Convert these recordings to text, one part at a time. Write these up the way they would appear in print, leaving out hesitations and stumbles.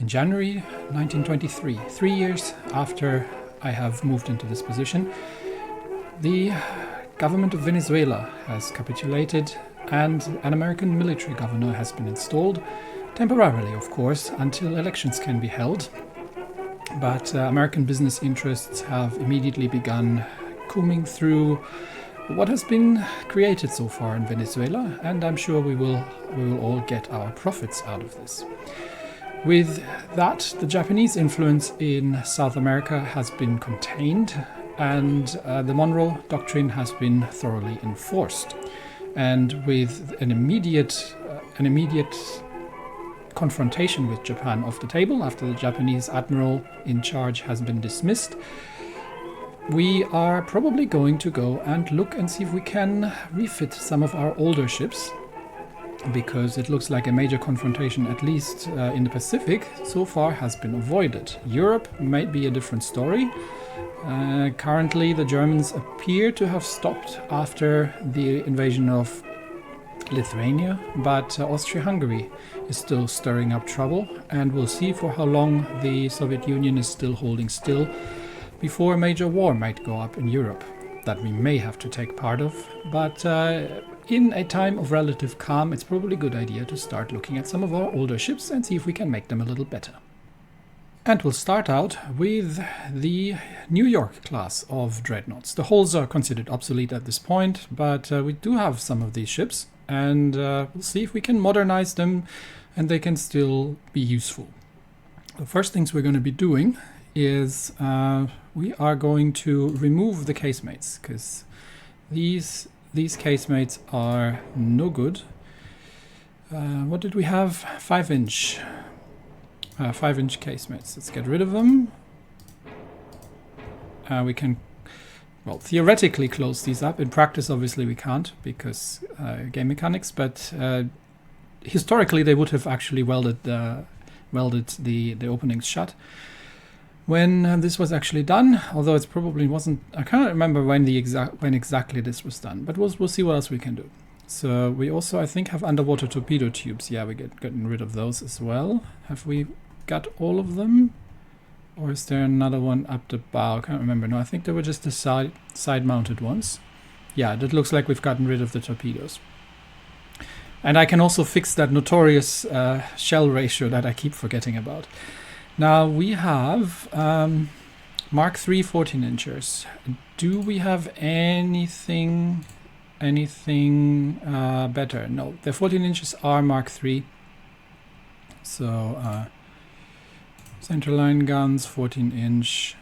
in January 1923, 3 years after I have moved into this position. The government of Venezuela has capitulated and an American military governor has been installed, temporarily of course, until elections can be held. But American business interests have immediately begun combing through what has been created so far in Venezuela, and I'm sure we will all get our profits out of this. With that, the Japanese influence in South America has been contained, and the Monroe Doctrine has been thoroughly enforced. And with an immediate confrontation with Japan off the table after the Japanese admiral in charge has been dismissed, we are probably going to go and look and see if we can refit some of our older ships, because it looks like a major confrontation, at least in the Pacific, so far has been avoided. Europe might be a different story. Currently the Germans appear to have stopped after the invasion of Lithuania, but Austria-Hungary is still stirring up trouble, and we'll see for how long the Soviet Union is still holding still before a major war might go up in Europe that we may have to take part of. But in a time of relative calm, it's probably a good idea to start looking at some of our older ships and see if we can make them a little better. And we'll start out with the New York class of Dreadnoughts. The hulls are considered obsolete at this point, but we do have some of these ships, and we'll see if we can modernize them and they can still be useful. The first things we're going to be doing is we are going to remove the casemates, because these casemates are no good. What did we have? 5-inch. 5-inch casemates. Let's get rid of them. We can, well, theoretically close these up. In practice, obviously, we can't because game mechanics. But historically, they would have actually welded the openings shut. When this was actually done, although it probably wasn't, I can't remember when exactly this was done. But we'll see what else we can do. So we also, I think, have underwater torpedo tubes. Yeah, we're getting rid of those as well. Have we got all of them? Or is there another one up the bow? I can't remember. No, I think they were just the side-mounted ones. Yeah, that looks like we've gotten rid of the torpedoes. And I can also fix that notorious shell ratio that I keep forgetting about. Now we have Mark III 14-inchers. Do we have anything better? No, the 14 inches are Mark III. So centerline guns, 14-inch.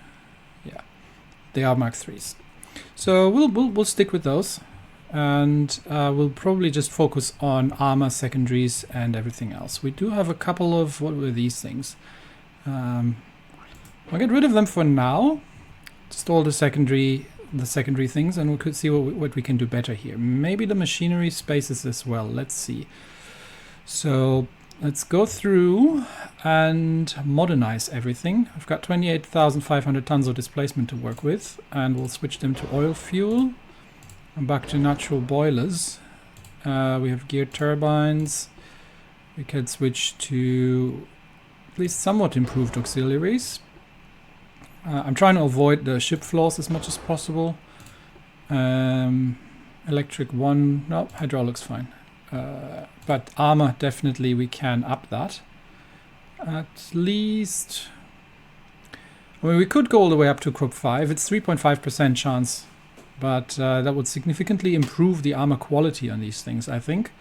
Yeah, they are Mark IIIs. So we'll stick with those, and we'll probably just focus on armor, secondaries, and everything else. We do have a couple of, what were these things? I'll get rid of them for now. Just all the secondary things, and we could see what we can do better here. Maybe the machinery spaces as well. Let's see. So let's go through and modernize everything. I've got 28,500 tons of displacement to work with, and we'll switch them to oil fuel and back to natural boilers. We have geared turbines. We can switch to at least somewhat improved auxiliaries. I'm trying to avoid the ship flaws as much as possible. Electric 1, no, hydraulics fine. But armor, definitely we can up that. At least, I mean, we could go all the way up to Crop 5. It's 3.5% chance, but that would significantly improve the armor quality on these things, I think.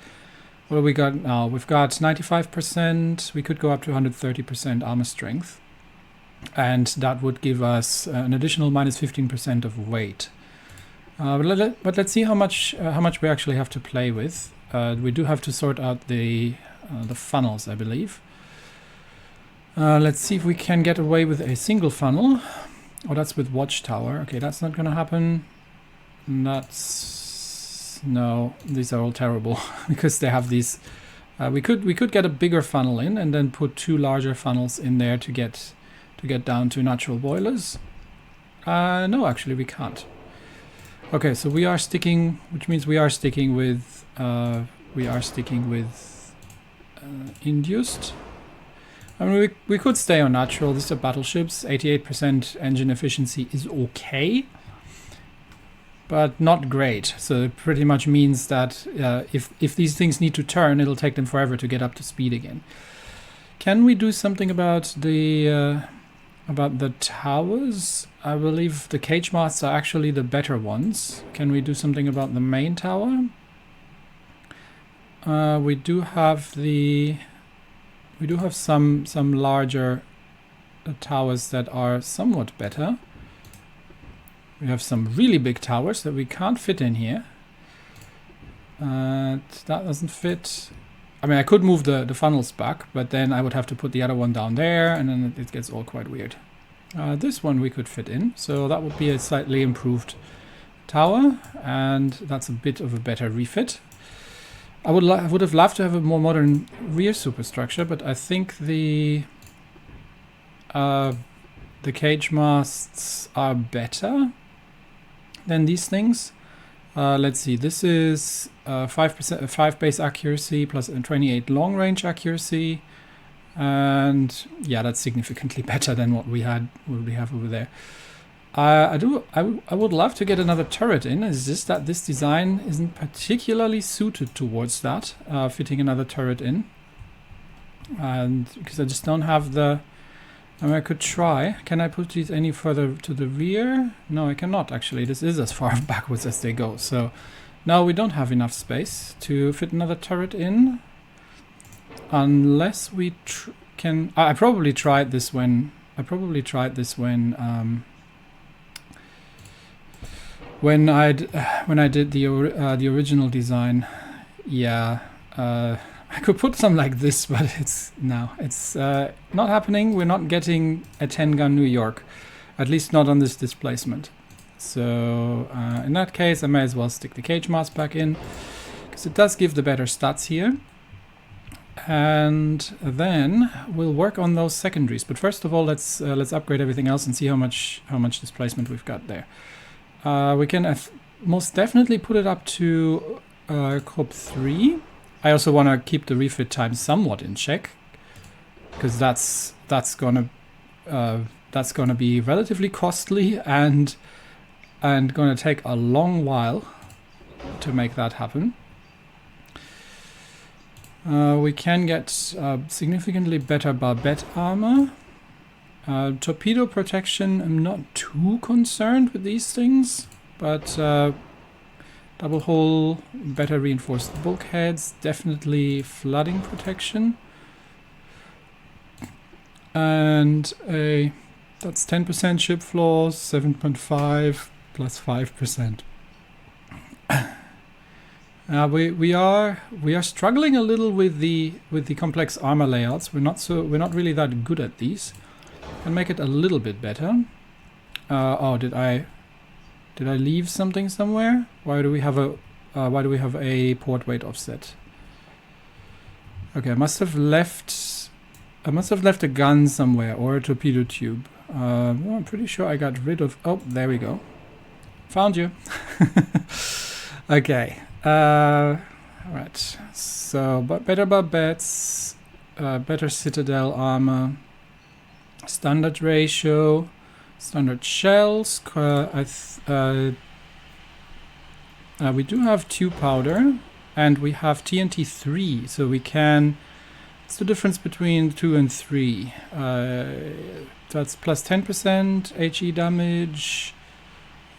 What do we got now? We've got 95%. We could go up to 130% armor strength. And that would give us an additional minus 15% of weight. But let's see how much we actually have to play with. We do have to sort out the funnels, I believe. Let's see if we can get away with a single funnel. Oh, that's with Watchtower. Okay, that's not going to happen. No, these are all terrible because they have these. We could get a bigger funnel in and then put 2 larger funnels in there to get down to natural boilers. No, actually we can't. Okay, so we are sticking, which means we are sticking with induced. I mean, we could stay on natural. These are battleships. 88% engine efficiency is okay, but not great. So it pretty much means that if these things need to turn, it'll take them forever to get up to speed again. Can we do something about the towers? I believe the cage masts are actually the better ones. Can we do something about the main tower? We do have some larger towers that are somewhat better. We have some really big towers that we can't fit in here. That doesn't fit. I mean, I could move the funnels back, but then I would have to put the other one down there, and then it gets all quite weird. This one we could fit in, so that would be a slightly improved tower, and that's a bit of a better refit. I would have loved to have a more modern rear superstructure, but I think the cage masts are better than these things. Let's see, this is 5 base accuracy plus 28 long range accuracy, and yeah, that's significantly better than what we have over there. I would love to get another turret in. It's just that this design isn't particularly suited towards that, fitting another turret in, and because I just don't have the. I mean, I could try. Can I put these any further to the rear? No, I cannot actually. This is as far backwards as they go. So now we don't have enough space to fit another turret in. Unless we can... I probably tried this when... when I did the original design. Yeah, I could put some like this, but it's not happening. We're not getting a 10-gun New York, at least not on this displacement. So in that case, I may as well stick the cage mast back in, because it does give the better stats here. And then we'll work on those secondaries. But first of all, let's upgrade everything else and see how much displacement we've got there. We can most definitely put it up to Corp 3. I also want to keep the refit time somewhat in check, because that's gonna be relatively costly and gonna take a long while to make that happen. We can get significantly better barbette armor. Torpedo protection, I'm not too concerned with these things, but double hull, better reinforced bulkheads, definitely flooding protection. And that's 10% ship flaws, 7.5 plus 5%. We are struggling a little with the complex armor layouts. We're not really that good at these. Can make it a little bit better. Oh, did I leave something somewhere? Why do we have a port weight offset? Okay, I must have left a gun somewhere or a torpedo tube. Well, I'm pretty sure I got rid of. Oh, there we go. Found you. Okay. Right. So, but better barbettes, better citadel armor, standard ratio, standard shells. We do have 2 powder, and we have TNT 3, so we can. What's the difference between 2 and 3? That's plus 10% HE damage.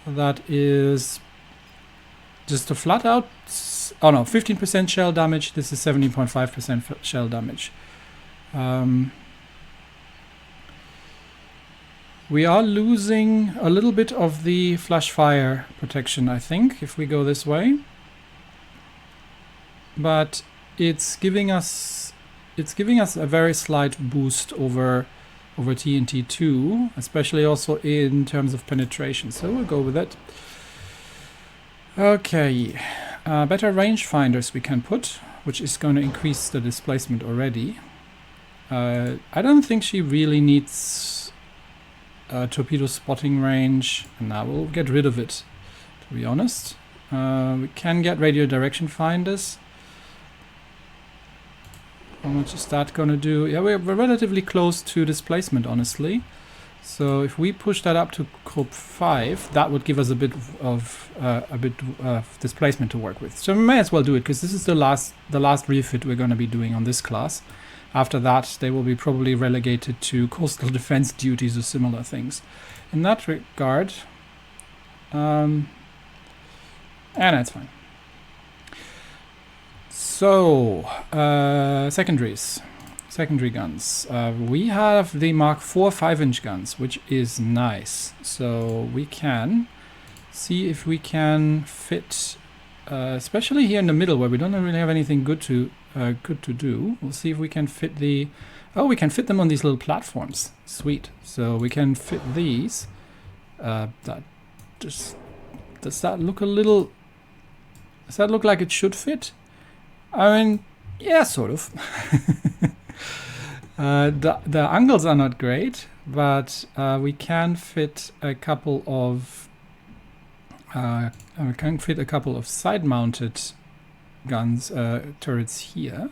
That is just a flat out. Oh no, 15% shell damage. This is 17.5% shell damage. We are losing a little bit of the flash fire protection, I think, if we go this way. But it's giving us a very slight boost over TNT 2, especially also in terms of penetration. So we'll go with it. Okay, better rangefinders we can put, which is going to increase the displacement already. I don't think she really needs torpedo spotting range, and I will get rid of it, to be honest. We can get radio direction finders. How much is that going to do? Yeah, we're relatively close to displacement, honestly. So if we push that up to group 5, that would give us a bit of displacement to work with. So we may as well do it, because this is the last refit we're going to be doing on this class. After that, they will be probably relegated to coastal defense duties or similar things. In that regard, and that's fine. So, secondary guns. We have the Mark IV 5-inch guns, which is nice. So we can see if we can fit, especially here in the middle where we don't really have anything good to do. We'll see if we can fit the. Oh, we can fit them on these little platforms. Sweet. So we can fit these. That just does that look a little? Does that look like it should fit? I mean, yeah, sort of. The angles are not great, but we can fit a couple of side-mounted guns turrets here.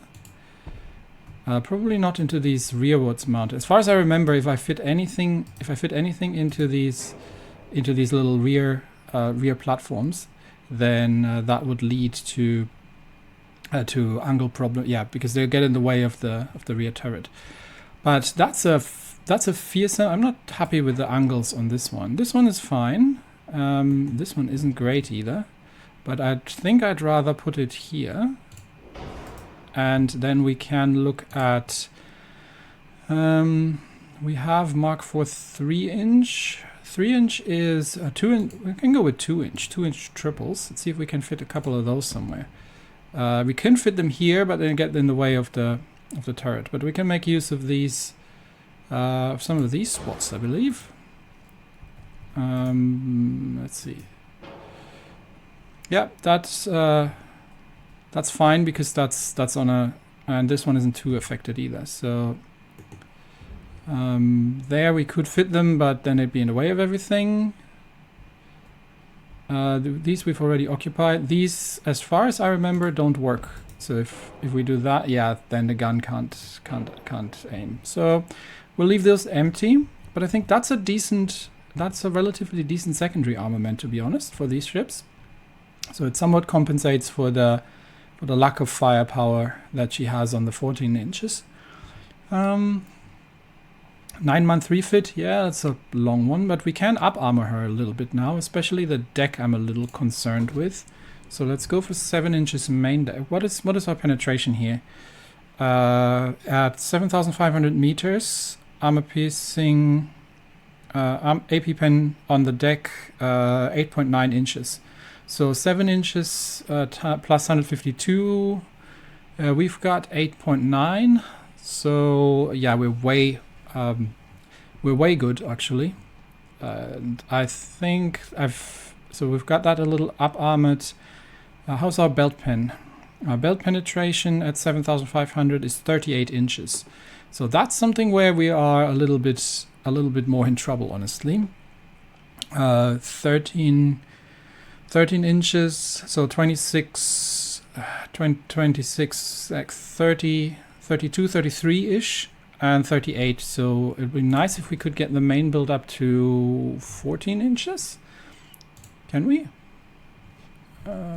Probably not into these rearwards mounted. As far as I remember, if I fit anything into these little rear platforms, then that would lead to angle problem. Yeah, because they'll get in the way of the rear turret. But that's a fearsome. I'm not happy with the angles on this one. This one is fine. This one isn't great either. But I think I'd rather put it here. And then we can look at. We have Mark IV 3-inch. 3-inch is a 2-inch. We can go with 2-inch triples. Let's see if we can fit a couple of those somewhere. We can fit them here, but then get in the way of the turret. But we can make use of these, of some of these spots, I believe. Let's see. Yeah, that's fine, because that's on a, and this one isn't too affected either. So there we could fit them, but then it'd be in the way of everything. These we've already occupied. These, as far as I remember, don't work. So if we do that, yeah, then the gun can't aim. So we'll leave those empty. But I think that's a relatively decent secondary armament, to be honest, for these ships. So it somewhat compensates for the lack of firepower that she has on the 14 inches. 9-month refit, yeah, that's a long one, but we can up armor her a little bit now, especially the deck I'm a little concerned with. So let's go for 7 inches main deck. What is our penetration here? At 7,500 meters, armor piercing, AP pen on the deck, 8.9 inches. So 7 inches plus 152. We've got 8.9. So yeah, we're way good actually. And I think so we've got that a little up armored. How's our belt pen? Our belt penetration at 7,500 is 38 inches. So that's something where we are a little bit more in trouble, honestly. 13 inches, so 26, 26, like 30, 32, 33-ish, and 38. So it'd be nice if we could get the main build up to 14 inches. Can we?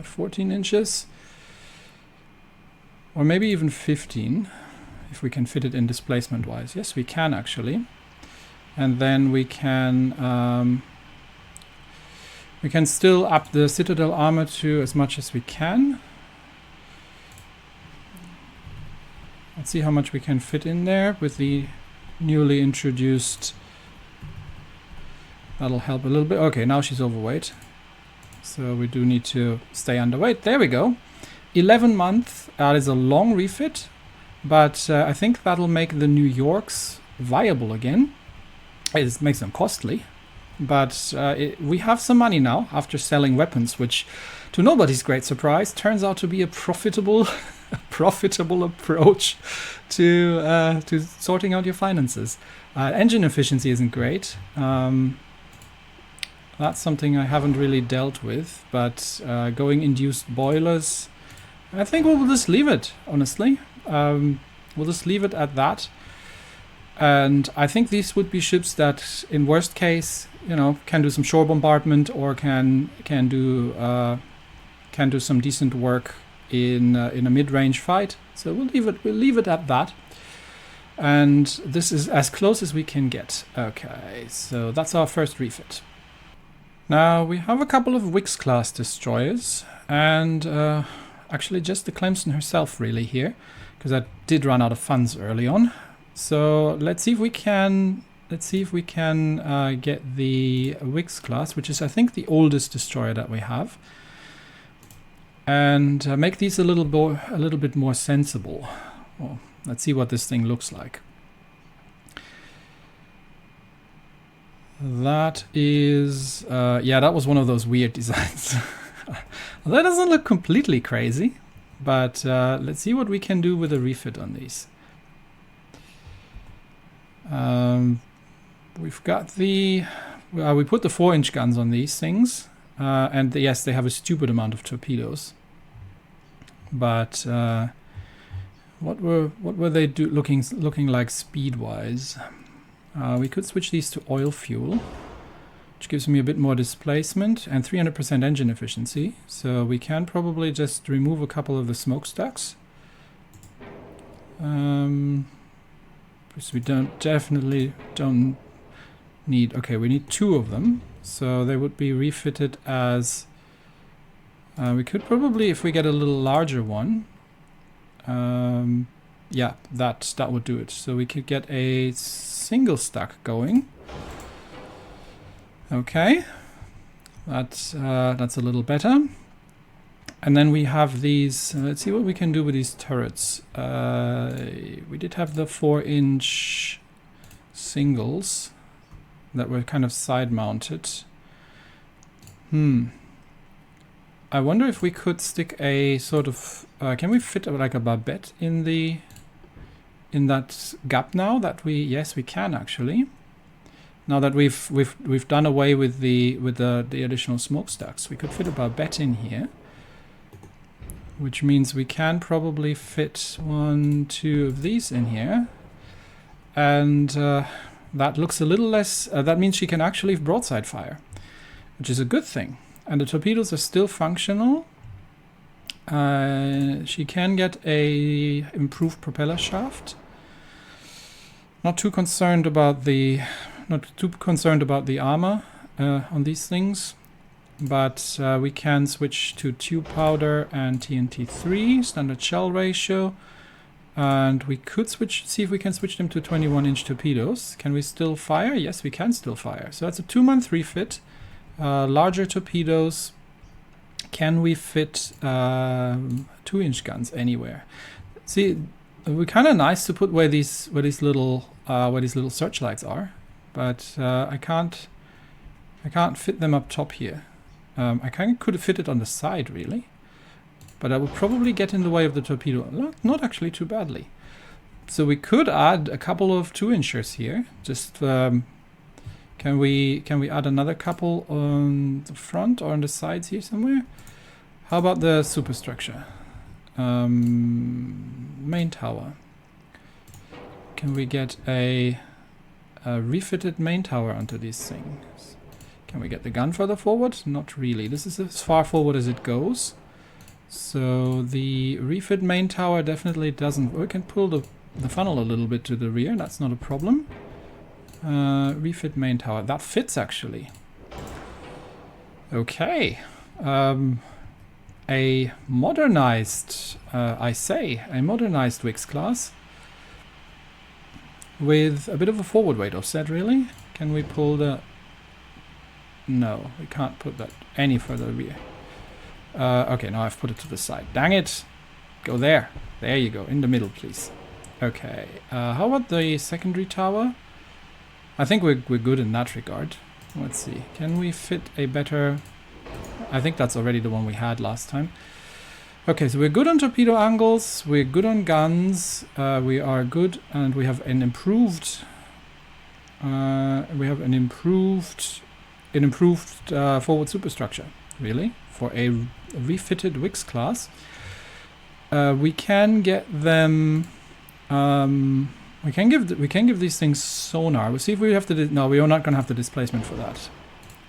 14 inches. Or maybe even 15, if we can fit it in displacement-wise. Yes, we can actually. And then we can still up the Citadel armor to as much as we can. Let's see how much we can fit in there with the newly introduced. That'll help a little bit. Okay, now she's overweight. So we do need to stay underweight. There we go. 11 months. That is a long refit. But I think that'll make the New Yorks viable again. It makes them costly. But we have some money now after selling weapons, which, to nobody's great surprise, turns out to be a profitable approach to sorting out your finances. Engine efficiency isn't great. That's something I haven't really dealt with. But going induced boilers, I think we'll just leave it. Honestly, we'll We'll just leave it at that. And I think these would be ships that, in worst case, you know, can do some shore bombardment or can do some decent work in a mid-range fight. So we'll leave it at that. And this is as close as we can get. Okay, so that's our first refit. Now we have a couple of Wix-class destroyers, and actually just the Clemson herself really here, because I did run out of funds early on. So let's see if we can get the Wix class, which is I think the oldest destroyer that we have, and make these a little bit more sensible. Well, let's see what this thing looks like. That is, yeah, that was one of those weird designs. That doesn't look completely crazy, but let's see what we can do with a refit on these. We've got the, we put the 4-inch guns on these things, and yes, they have a stupid amount of torpedoes. But what were they looking like speed-wise? We could switch these to oil fuel, which gives me a bit more displacement and 300% engine efficiency. So we can probably just remove a couple of the smokestacks. Because we definitely don't need, okay, we need 2 of them. So they would be refitted as, we could probably, if we get a little larger one, yeah, that would do it. So we could get a single stack going. Okay, that's a little better. And then we have these, let's see what we can do with these turrets. We did have the 4-inch singles that were kind of side mounted. I wonder if we could stick a sort of, can we fit like a barbette in that gap now that yes, we can actually. Now that we've done away with the additional smokestacks, we could fit a barbette in here. Which means we can probably fit 1, 2 of these in here. And that looks a little less, that means she can actually broadside fire, which is a good thing. And the torpedoes are still functional. She can get a improved propeller shaft. Not too concerned about the armor on these things. But we can switch to tube powder and TNT3, standard shell ratio. And we could see if we can switch them to 21-inch torpedoes. Can we still fire? Yes, we can still fire. So that's a 2-month refit. Larger torpedoes. Can we fit 2-inch guns anywhere? See, it would be kind of nice to put where these little searchlights are, but I can't fit them up top here. I could fit it on the side, really. But I would probably get in the way of the torpedo. Not actually too badly. So we could add a couple of 2-inchers here. Just, can we add another couple on the front or on the sides here somewhere? How about the superstructure? Main tower. Can we get a refitted main tower onto these things? Can we get the gun further forward? Not really. This is as far forward as it goes. So the refit main tower definitely doesn't. We can pull the funnel a little bit to the rear. That's not a problem. Refit main tower. That fits actually. Okay. A modernized, a modernized Wix class with a bit of a forward weight offset. Really? Can we pull the? No, we can't put that any further rear. Okay, now I've put it to the side. Dang it! Go there. There you go. In the middle, please. Okay. How about the secondary tower? I think we're good in that regard. Let's see. Can we fit a better... I think that's already the one we had last time. Okay, so we're good on torpedo angles. We're good on guns. We are good, and we have an improved... forward superstructure, really, for a refitted Wix class. We can get them We can give these things sonar. We'll see if we have to. No, we are not going to have the displacement for that.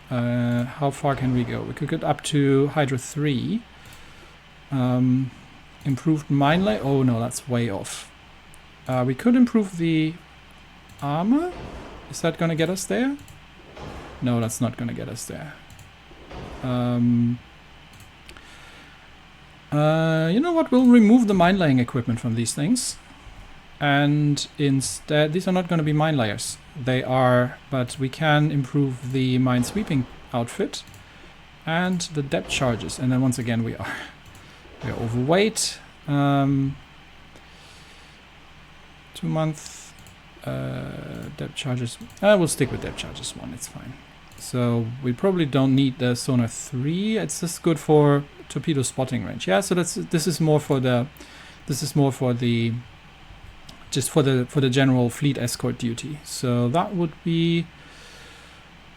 How far can we go? We could get up to Hydra 3. Improved mine lay. Oh no, that's way off. We could improve the armor. Is that going to get us there? No, that's not going to get us there. You know what? We'll remove the mine laying equipment from these things. And instead, these are not going to be mine layers. They are, but we can improve the mine sweeping outfit and the depth charges. And then once again, we are overweight. 2 month depth charges. We'll stick with depth charges 1. It's fine. So we probably don't need the sonar 3. It's just good for torpedo spotting range. Yeah. So this is more for the just for the general fleet escort duty. So that would be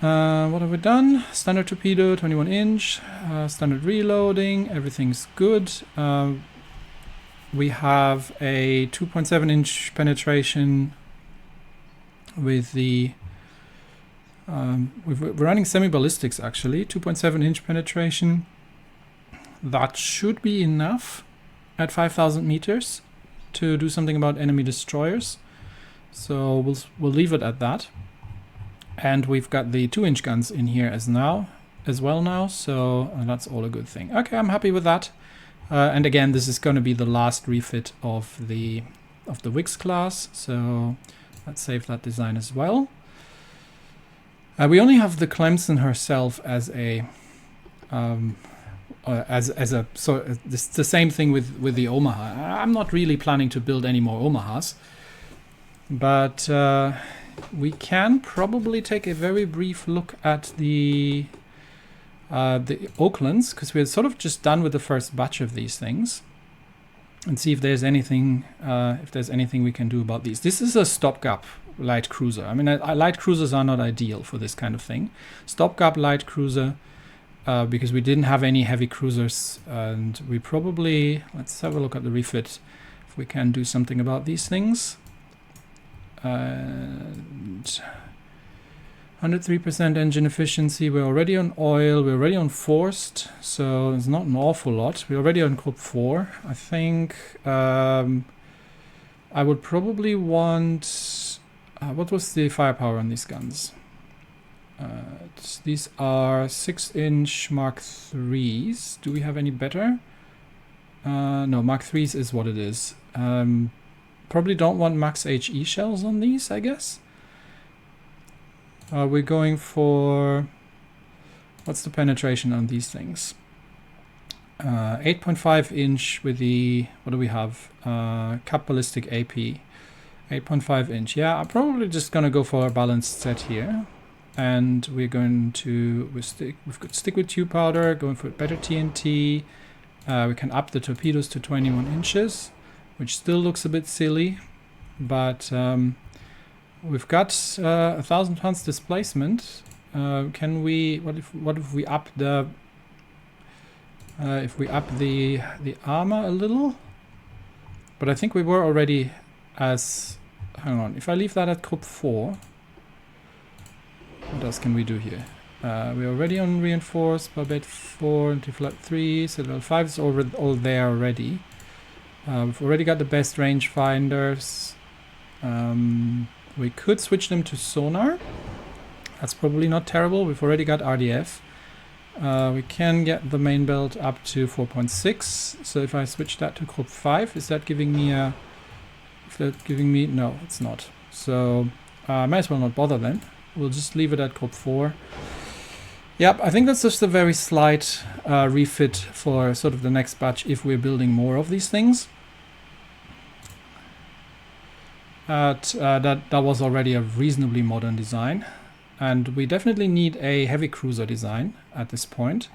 what have we done? Standard torpedo, 21 inch, standard reloading, everything's good. We have a 2.7 inch penetration with the we're running semi-ballistics actually, 2.7 inch penetration. That should be enough at 5,000 meters to do something about enemy destroyers. So we'll leave it at that. And we've got the 2-inch guns in here as well now, so that's all a good thing. Okay, I'm happy with that. And again, this is going to be the last refit of the Wix class, so let's save that design as well. We only have the Clemson herself as a it's the same thing with the Omaha. I'm not really planning to build any more Omahas, but we can probably take a very brief look at the Oaklands, because we're sort of just done with the first batch of these things, and see if there's anything we can do about these. This is a stopgap light cruiser. I mean, light cruisers are not ideal for this kind of thing. Stopgap light cruiser. Because we didn't have any heavy cruisers, and we probably, let's have a look at the refit if we can do something about these things. And 103% engine efficiency. We're already on oil, we're already on forced, so it's not an awful lot. We're already on Group 4. I think I would probably want what was the firepower on these guns? These are 6-inch Mark 3s. Do we have any better? No, Mark 3s is what it is. Probably don't want max HE shells on these, I guess. We're going for... What's the penetration on these things? 8.5 inch with the... What do we have? Cap Ballistic AP. 8.5 inch. Yeah, I'm probably just going to go for a balanced set here. And we're going to stick with tube powder, going for better TNT. We can up the torpedoes to 21 inches, which still looks a bit silly, but we've got 1,000 tons displacement. Can we? What if we up the? If we up the armor a little? But I think we were already as. Hang on. If I leave that at Group 4. What else can we do here? We're already on reinforced, Barbette 4, anti-flat 3, Citadel 5 is all there already. We've already got the best range finders. We could switch them to sonar. That's probably not terrible. We've already got RDF. We can get the main belt up to 4.6. So if I switch that to Group 5, is that giving me a... No, it's not. So I might as well not bother then. We'll just leave it at Group 4. Yep, I think that's just a very slight refit for sort of the next batch if we're building more of these things. That was already a reasonably modern design. And we definitely need a heavy cruiser design at this point.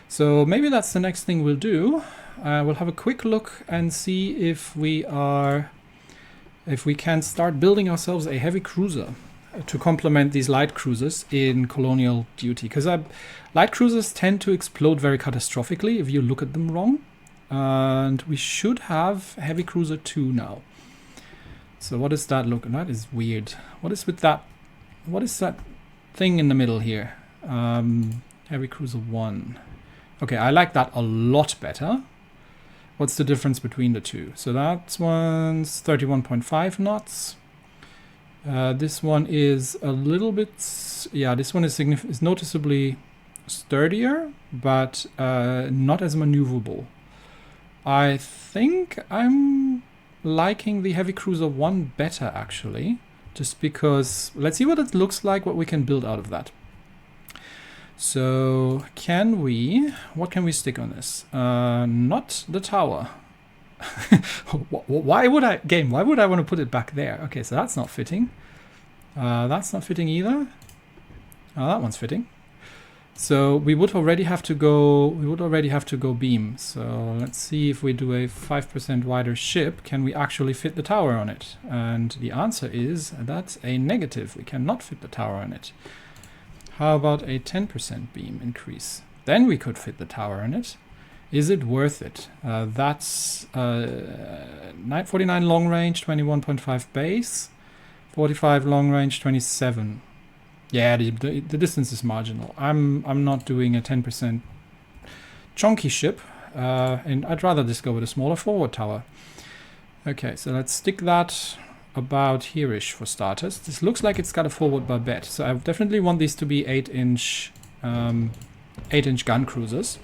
So maybe that's the next thing we'll do. We'll have a quick look and see if we can start building ourselves a heavy cruiser to complement these light cruisers in colonial duty, because light cruisers tend to explode very catastrophically if you look at them wrong, and we should have heavy cruiser 2 now. So what does that look? That is weird. What is with that? What is that thing in the middle here? Heavy Cruiser 1. Okay, I like that a lot better. What's the difference between the two? So that one's 31.5 knots. This one is a little bit... Yeah, this one is noticeably sturdier, but not as maneuverable. I think I'm liking the Heavy Cruiser 1 better, actually. Just because... Let's see what it looks like, what we can build out of that. So, can we... What can we stick on this? Not the tower. Why would I... Game, why would I want to put it back there? Okay, so that's not fitting. That's not fitting either. Oh, that one's fitting. So we would already have to go... We would already have to go beam. So let's see if we do a 5% wider ship. Can we actually fit the tower on it? And the answer is that's a negative. We cannot fit the tower on it. How about a 10% beam increase? Then we could fit the tower on it. Is it worth it? That's 49 long range, 21.5 base, 45 long range, 27. Yeah, the distance is marginal. I'm not doing a 10% chunky ship, and I'd rather just go with a smaller forward tower. Okay, so let's stick that about here-ish for starters. This looks like it's got a forward barbette, so I definitely want these to be 8-inch gun cruisers.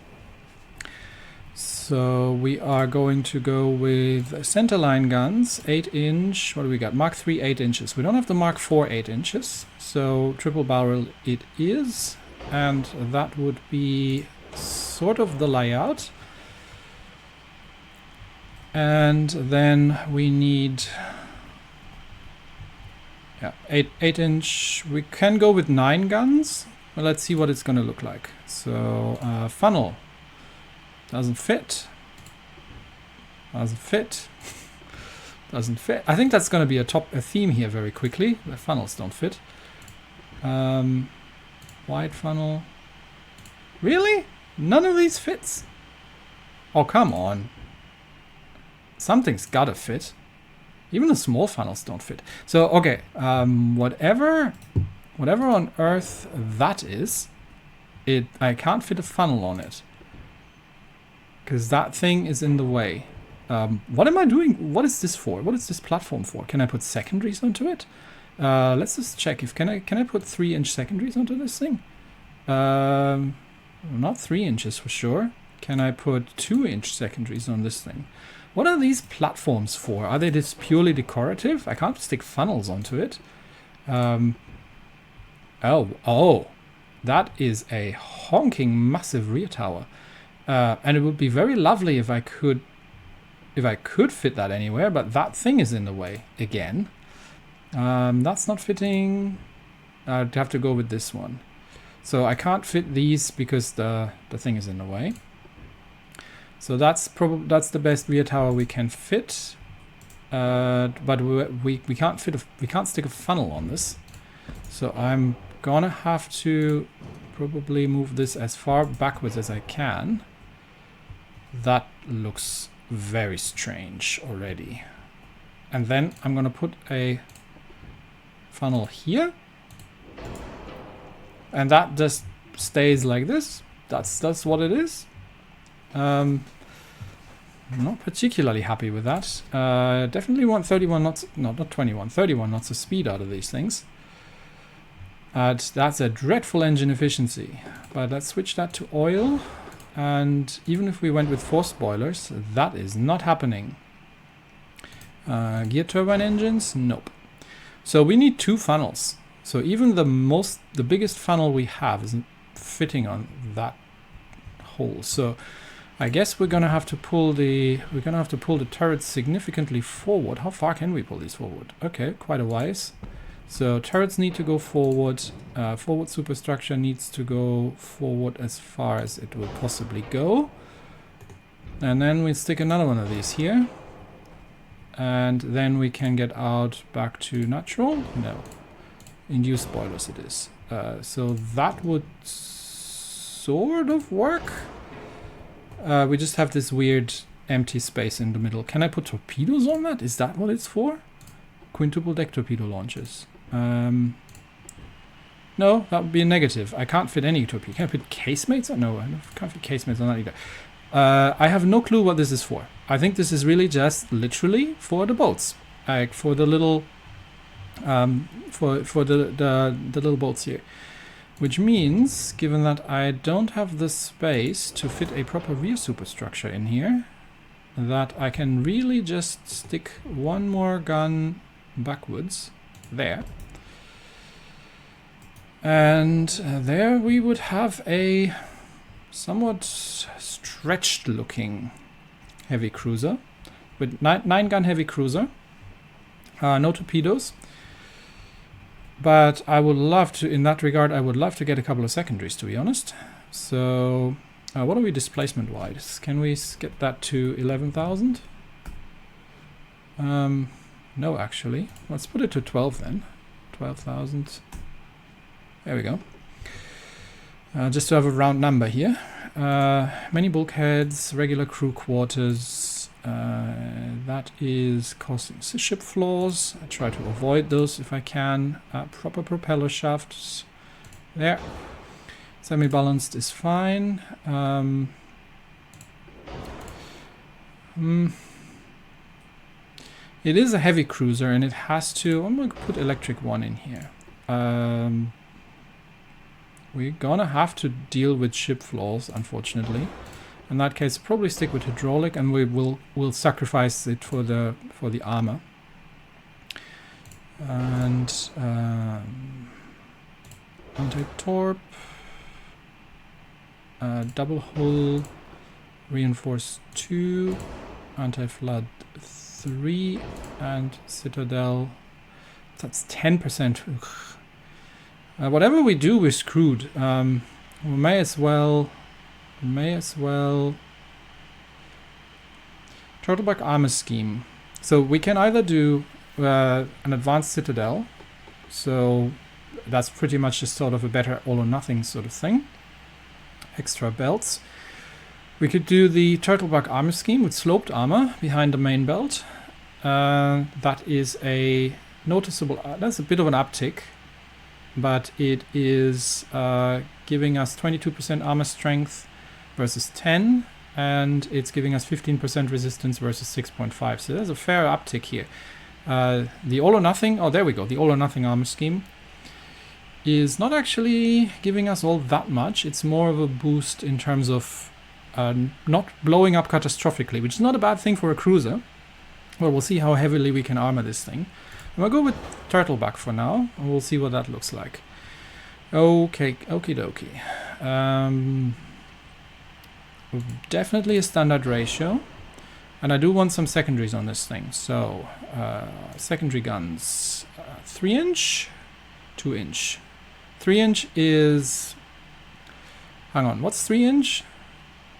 So we are going to go with centerline guns, 8-inch. What do we got? Mark 3 8 inches. We don't have the Mark 4 8 inches, so triple barrel it is, and that would be sort of the layout. And then we need... Yeah, 8-inch. We can go with 9 guns. Well, let's see what it's going to look like. So, funnel. Doesn't fit. Doesn't fit. Doesn't fit. I think that's going to be a theme here very quickly. The funnels don't fit. Wide funnel. Really? None of these fits? Oh, come on. Something's got to fit. Even the small funnels don't fit. So, okay, whatever on earth that is, I can't fit a funnel on it. Because that thing is in the way. What am I doing? What is this for? What is this platform for? Can I put secondaries onto it? Let's just check. Can I put 3-inch secondaries onto this thing? Not 3 inches for sure. Can I put 2-inch secondaries on this thing? What are these platforms for? Are they just purely decorative? I can't stick funnels onto it. Oh, that is a honking massive rear tower. And it would be very lovely if I could fit that anywhere, but that thing is in the way again. That's not fitting. I'd have to go with this one. So I can't fit these because the thing is in the way. So that's the best rear tower we can fit. But we can't stick a funnel on this. So I'm gonna have to probably move this as far backwards as I can. That looks very strange already. And then I'm gonna put a funnel here. And that just stays like this. That's what it is. I'm not particularly happy with that. Definitely want 31 knots, no, not 21, 31 knots of speed out of these things. That's a dreadful engine efficiency. But let's switch that to oil. And even if we went with 4 spoilers, that is not happening. Gear turbine engines? Nope. So we need 2 funnels. So even the biggest funnel we have isn't fitting on that hole. So I guess we're gonna have to pull the turrets significantly forward. How far can we pull these forward? Okay, quite a ways. So turrets need to go forward. Forward superstructure needs to go forward as far as it will possibly go. And then we stick another one of these here. And then we can get out back to natural. No. Induced spoilers it is. So that would sort of work. We just have this weird empty space in the middle. Can I put torpedoes on that? Is that what it's for? quintuple deck torpedo launchers. No, that would be a negative. I can't fit any torpedo. Can I fit casemates? No, I can't fit casemates on that either. I have no clue what this is for. I think this is really just literally for the boats. Like for the little for the little boats here. Which means, given that I don't have the space to fit a proper rear superstructure in here, that I can really just stick one more gun backwards there. And there we would have a somewhat stretched looking heavy cruiser with 9-gun heavy cruiser. No torpedoes. But I would love to, in that regard, I would love to get a couple of secondaries, to be honest. So, what are we displacement-wise? Can we get that to 11,000? No, actually. Let's put it to 12 then. 12,000. There we go. Just to have a round number here. Many bulkheads, regular crew quarters. That is causing ship flaws. I try to avoid those if I can. Proper propeller shafts. There. Semi-balanced is fine. It is a heavy cruiser and it has to... I'm going to put electric one in here. We're gonna have to deal with ship flaws, unfortunately. In that case, probably stick with hydraulic, and we'll sacrifice it for the armor. And anti-torp, double hull, reinforced 2, anti-flood 3, and citadel. That's 10%. Whatever we do, we're screwed. We may as well Turtleback armor scheme. So we can either do an advanced citadel, so that's pretty much just sort of a better all or nothing sort of thing. Extra belts. We could do the Turtleback armor scheme with sloped armor behind the main belt. That is a noticeable, that's a bit of an uptick. But it is giving us 22% armor strength versus 10, and it's giving us 15% resistance versus 6.5. So there's a fair uptick here. The all or nothing, oh there we go, the all or nothing armor scheme is not actually giving us all that much. It's more of a boost in terms of not blowing up catastrophically, which is not a bad thing for a cruiser. Well, we'll see how heavily we can armor this thing. I'm gonna go with Turtleback for now, and we'll see what that looks like. Okay, okie dokie. Definitely a standard ratio, and I do want some secondaries on this thing. So, secondary guns, 3-inch, 2-inch. 3-inch is, hang on, what's 3-inch?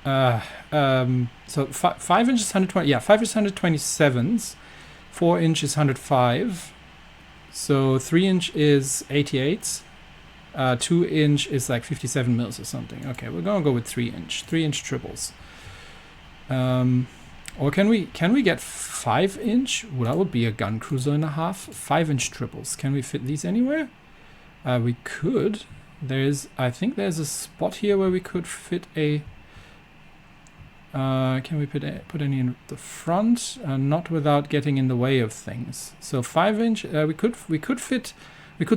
So 5-inch is 120. Yeah, 5 is 127s. 4-inch is 105, so 3-inch is 88, 2-inch is like 57 mils or something. Okay, we're gonna go with 3-inch triples. Or can we get 5-inch? Well, that would be a gun cruiser and a half. 5-inch triples. Can we fit these anywhere? We could. I think there's a spot here where we could fit a. Can we put any in the front? Not without getting in the way of things. So 5-inch, we could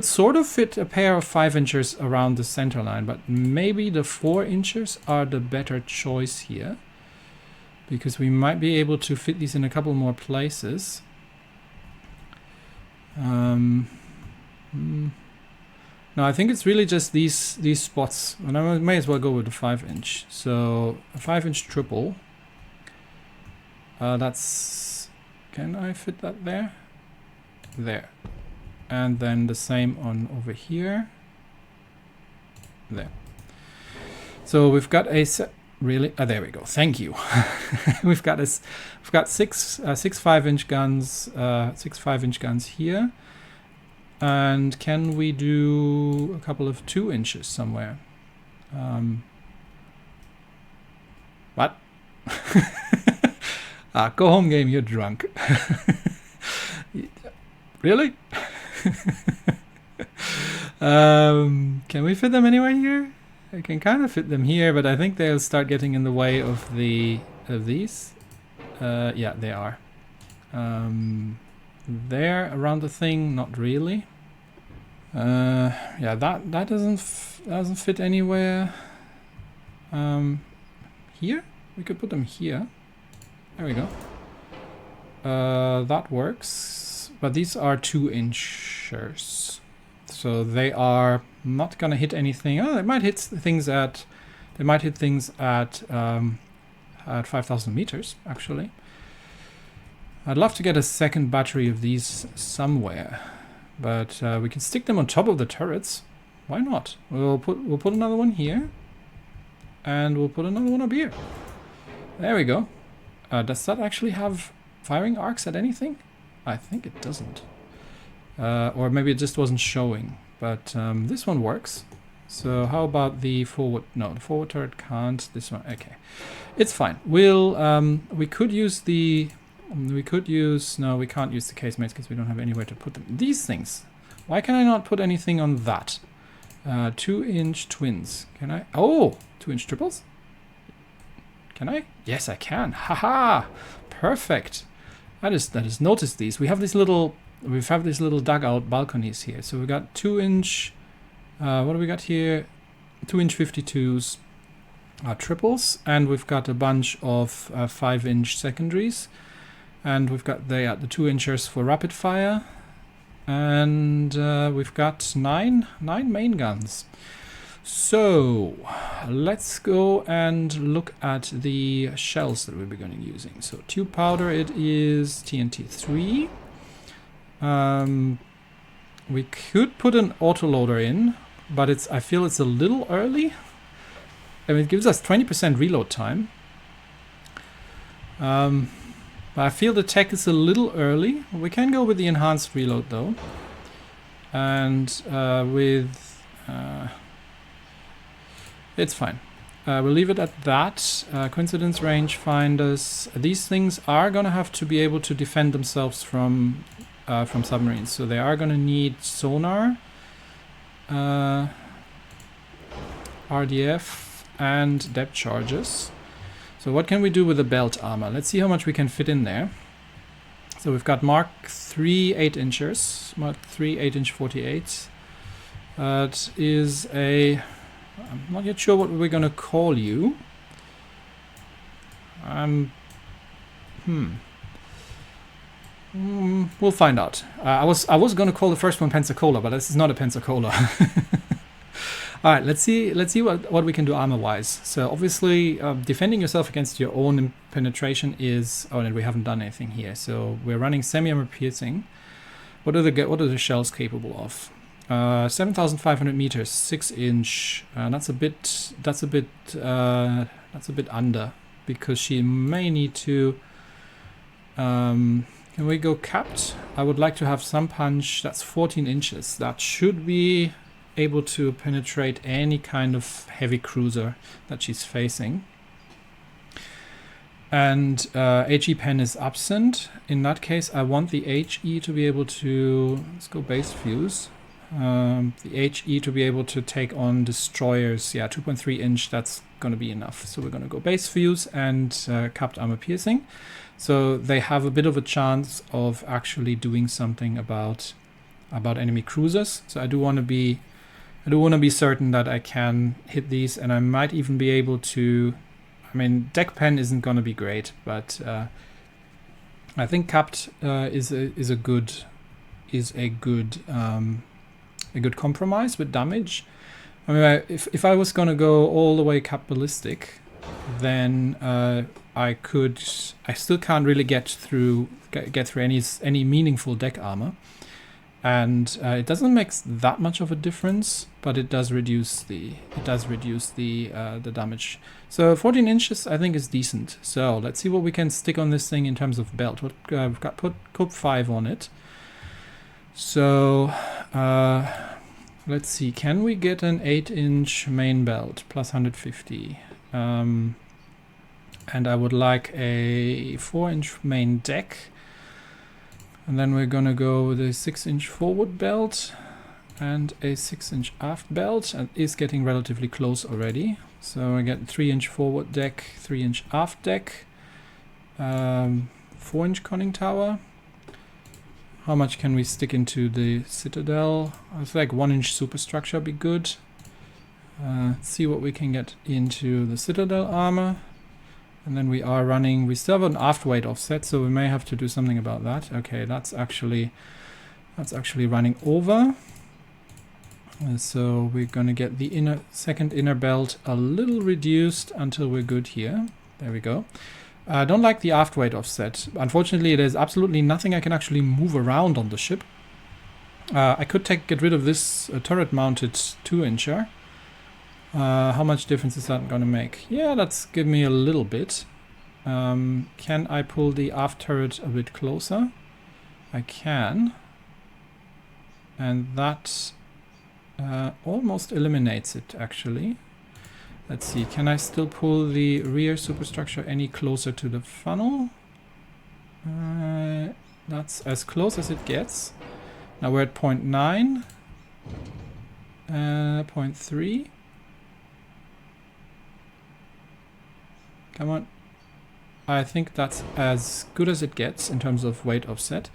sort of fit a pair of 5-inchers around the center line, but maybe the 4-inchers are the better choice here, because we might be able to fit these in a couple more places. No, I think it's really just these spots, and I may as well go with the 5-inch. So a 5-inch triple. That's, can I fit that there? There. And then the same on over here. There. So we've got a really. There we go. Thank you. we've got 6 5-inch guns. 6 5-inch guns here. And can we do a couple of 2 inches somewhere? What? Go home game, you're drunk. Really? Can we fit them anywhere here? I can kind of fit them here, but I think they'll start getting in the way of these. Yeah, they are. There around the thing, not really. Yeah, that doesn't fit anywhere. Here we could put them here. There we go. That works, but these are 2-inchers, so they are not gonna hit anything. Oh, they might hit things at 5,000 meters actually. I'd love to get a second battery of these somewhere, but we can stick them on top of the turrets. Why not? We'll put another one here, and we'll put another one up here. There we go. Does that actually have firing arcs at anything? I think it doesn't. Or maybe it just wasn't showing. But this one works. So how about the forward? No, the forward turret can't. This one, okay. It's fine. We could use the... No, we can't use the casemates because we don't have anywhere to put them. These things. Why can I not put anything on that? 2-inch twins. Can I? Oh! 2-inch triples? Can I? Yes, I can. Haha! Perfect. I just noticed these. We have these little dugout balconies here. So we got 2-inch. What do we got here? 2-inch 52s, triples, and we've got a bunch of 5-inch secondaries, and we've got the 2-inchers for rapid fire, and we've got nine main guns. So let's go and look at the shells that we'll be going to be using. So tube powder, it is TNT 3. We could put an autoloader in, but I feel it's a little early. I mean, it gives us 20% reload time. But I feel the tech is a little early. We can go with the enhanced reload though. And it's fine. We'll leave it at that. Coincidence range finders. These things are gonna have to be able to defend themselves from submarines. So they are gonna need sonar, RDF, and depth charges. So what can we do with the belt armor? Let's see how much we can fit in there. So we've got Mark 3 8-inchers, Mark 3 8-inch 48. It is a... I'm not yet sure what we're gonna call you. We'll find out. I was gonna call the first one Pensacola, but this is not a Pensacola. All right, let's see what we can do armor-wise. So obviously, defending yourself against your own penetration is... Oh, and we haven't done anything here. So we're running semi-armor piercing. What are the shells capable of? 7,500 meters, 6-inch. That's a bit under, because she may need to. Can we go capped? I would like to have some punch. That's 14 inches. That should be able to penetrate any kind of heavy cruiser that she's facing. And HE pen is absent. In that case, I want the HE to be able to... Let's go base fuse. The HE to be able to take on destroyers. Yeah, 2.3 inch, that's going to be enough. So we're going to go base fuse and capped armor piercing. So they have a bit of a chance of actually doing something about enemy cruisers. So I do want to be certain that I can hit these, and I might even be able to... I mean, deck pen isn't going to be great, but I think capped is a good compromise with damage. I mean, if I was going to go all the way cap ballistic, then I still can't really get through any meaningful deck armor. And it doesn't make that much of a difference, but it does reduce the damage. So 14 inches I think is decent. So let's see what we can stick on this thing in terms of belt. We've got put Cope 5 on it. So let's see, can we get an 8-inch main belt plus 150? And I would like a 4-inch main deck. And then we're gonna go with a 6-inch forward belt and a 6-inch aft belt, and is getting relatively close already. So I get 3-inch forward deck, 3-inch aft deck, 4-inch conning tower. How much can we stick into the citadel? I feel like 1-inch superstructure be good. See what we can get into the citadel armor. And then we are running, we still have an aft weight offset, so we may have to do something about that. Okay, that's actually running over. So we're gonna get the second inner belt a little reduced until we're good here. There we go. I don't like the aft weight offset. Unfortunately, there's absolutely nothing I can actually move around on the ship. I could get rid of this turret mounted 2-incher. How much difference is that going to make? Yeah, that's give me a little bit. Can I pull the aft turret a bit closer? I can. And that almost eliminates it, actually. Let's see, can I still pull the rear superstructure any closer to the funnel? That's as close as it gets. Now we're at 0.9. 0.3. Come on. I think that's as good as it gets in terms of weight offset.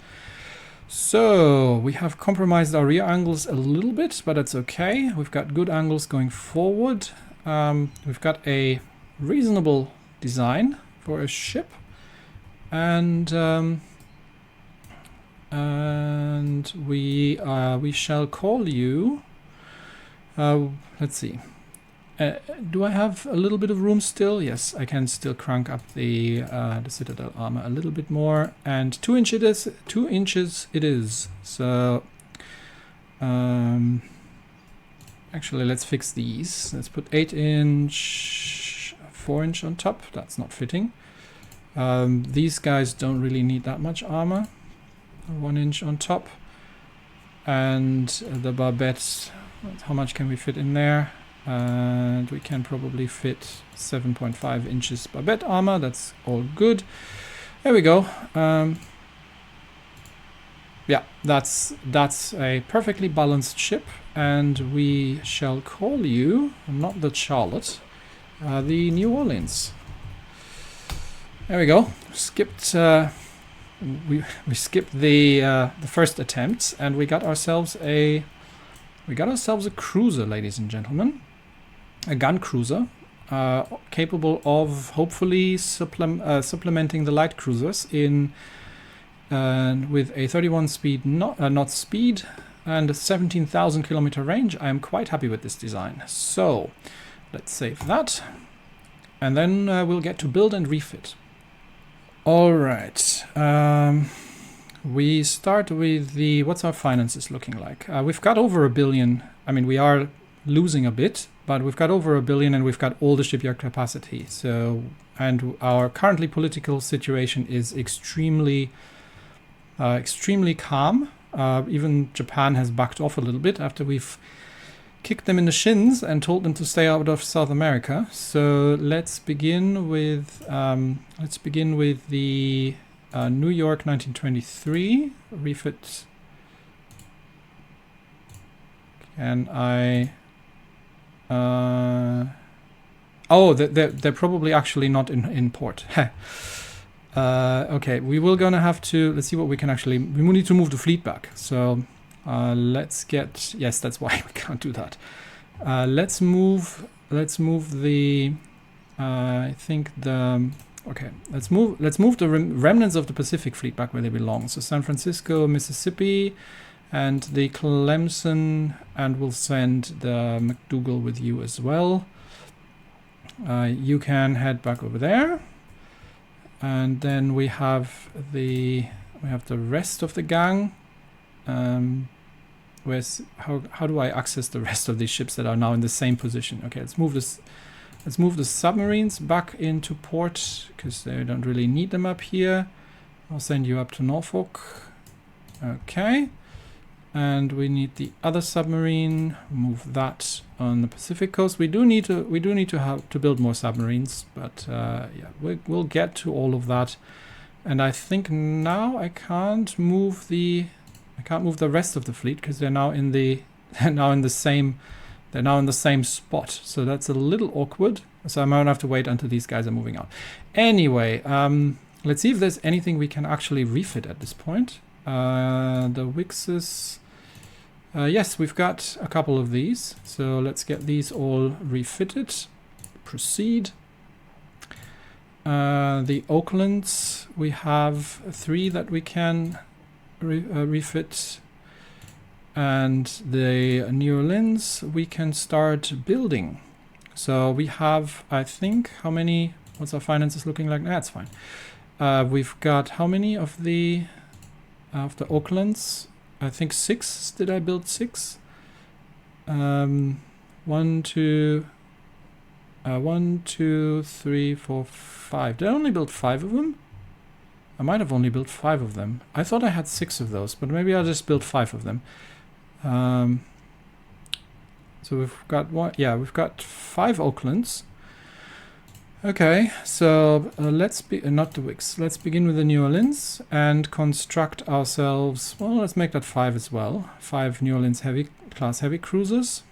So we have compromised our rear angles a little bit, but it's okay. We've got good angles going forward. We've got a reasonable design for a ship, and we shall call you. Let's see. Do I have a little bit of room still? Yes, I can still crank up the citadel armor a little bit more, and 2 inches. 2 inches it is. So. Actually, let's fix these. Let's put 8-inch, 4-inch on top. That's not fitting. These guys don't really need that much armor. 1-inch on top. And the barbettes, how much can we fit in there? And we can probably fit 7.5 inches barbette armor. That's all good. There we go. Yeah, that's a perfectly balanced ship, and we shall call you, not the Charlotte, the New Orleans. There we go. Skipped. We skipped the first attempt, and we got ourselves a cruiser, ladies and gentlemen, a gun cruiser, capable of hopefully supplementing the light cruisers in. With a 31 knots speed and a 17,000 kilometer range, I am quite happy with this design. So let's save that, and then we'll get to build and refit. All right, we start with what's our finances looking like? We've got over $1 billion. I mean, we are losing a bit, but we've got over $1 billion, and we've got all the shipyard capacity. So, and our currently political situation is extremely calm. Even Japan has backed off a little bit after we've kicked them in the shins and told them to stay out of South America. So let's begin with the New York 1923 refit. Can I? Oh, they're probably actually not in port. Okay, we will gonna have to, let's see what we can actually, we need to move the fleet back. So let's get, yes, that's why we can't do that. Let's move the, I think the, okay, let's move the remnants of the Pacific fleet back where they belong. So San Francisco, Mississippi, and the Clemson, and we'll send the McDougal with you as well. You can head back over there. And then we have the rest of the gang. Where's how do I access the rest of these ships that are now in the same position? Okay, let's move this. Let's move the submarines back into port because they don't really need them up here. I'll send you up to Norfolk. Okay, and we need the other submarine. Move that on the Pacific coast. We do need to have to build more submarines, but yeah, we'll get to all of that And I think now I can't move the rest of the fleet because they're now in the same spot. So that's a little awkward. So I might have to wait until these guys are moving out. Anyway, let's see if there's anything we can actually refit at this point. The Wixes. Yes, we've got a couple of these. So let's get these all refitted. Proceed. The Oaklands, we have 3 that we can refit. And the New Orleans, we can start building. So we have, I think, how many? What's our finances looking like? That's fine. We've got how many of the Oaklands? I think 6. Did I build 6? 1, 2, 3, 4, 5. Did I only build 5 of them? I might have only built 5 of them. I thought I had 6 of those, but maybe I just built 5 of them. So we've got one. Yeah, we've got 5 Oaklands. Okay, so let's be not the Wicks. Let's begin with the New Orleans and construct ourselves. Well, let's make that 5 as well. 5 New Orleans class heavy cruisers.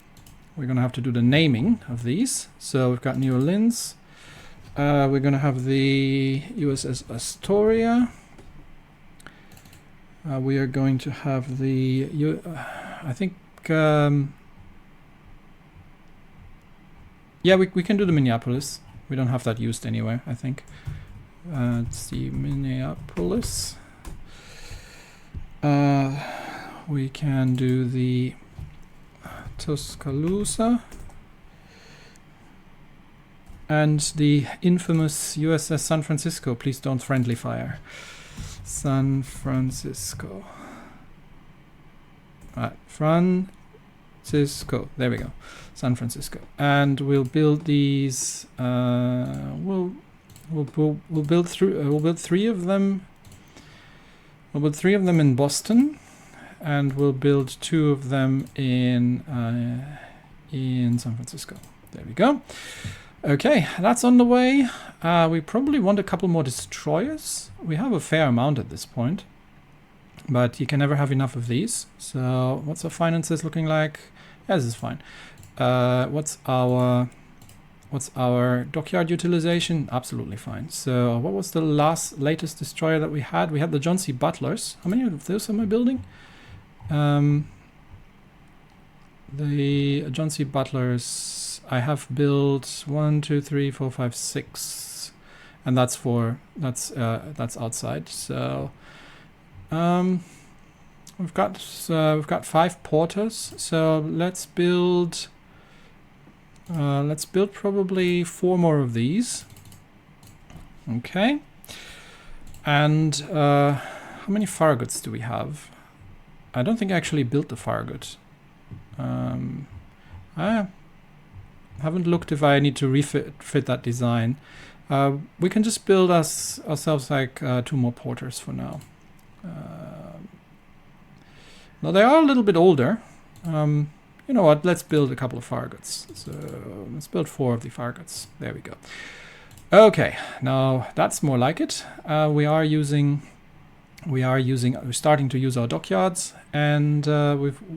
We're gonna have to do the naming of these. So we've got New Orleans. We're gonna have the USS Astoria. We are going to have the I think yeah, we can do the Minneapolis. We don't have that used anywhere, I think. Let's see, Minneapolis. We can do the Tuscaloosa. And the infamous USS San Francisco. Please don't friendly fire. San Francisco. Alright, Francisco. There we go. San Francisco. And we'll build these. We'll build 3 of them. We'll build 3 of them in Boston, and we'll build 2 of them in San Francisco. There we go. Okay, that's on the way. We probably want a couple more destroyers. We have a fair amount at this point, but you can never have enough of these. So what's our finances looking like? Yeah, this is fine. What's our dockyard utilization? Absolutely fine. So what was the latest destroyer that we had? We had the John C. Butlers. How many of those am I building? The John C. Butlers, I have built 1, 2, 3, 4, 5, 6, and that's outside. So we've got 5 porters. So let's build probably 4 more of these. Okay. And how many Farraguts do we have? I don't think I actually built the Farragut. I haven't looked if I need to refit that design. We can just build ourselves like 2 more porters for now. Now they are a little bit older. You know what? Let's build a couple of Farraguts. So let's build 4 of the Farraguts. There we go. Okay, now that's more like it. We're starting to use our dockyards, and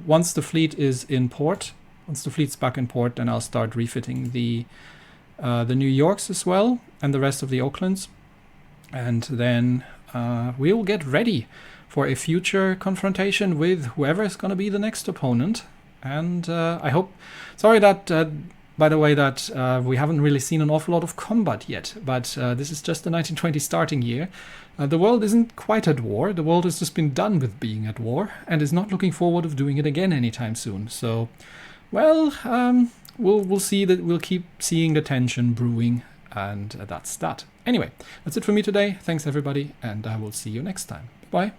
once the fleet is in port, once the fleet's back in port, then I'll start refitting the New Yorks as well, and the rest of the Oaklands, and then we will get ready for a future confrontation with whoever is going to be the next opponent. And I hope, sorry that, by the way, that we haven't really seen an awful lot of combat yet, but this is just the 1920 starting year. The world isn't quite at war. The world has just been done with being at war and is not looking forward of doing it again anytime soon. So, well, we'll see that we'll keep seeing the tension brewing, and that's that. Anyway, that's it for me today. Thanks everybody, and I will see you next time. Bye.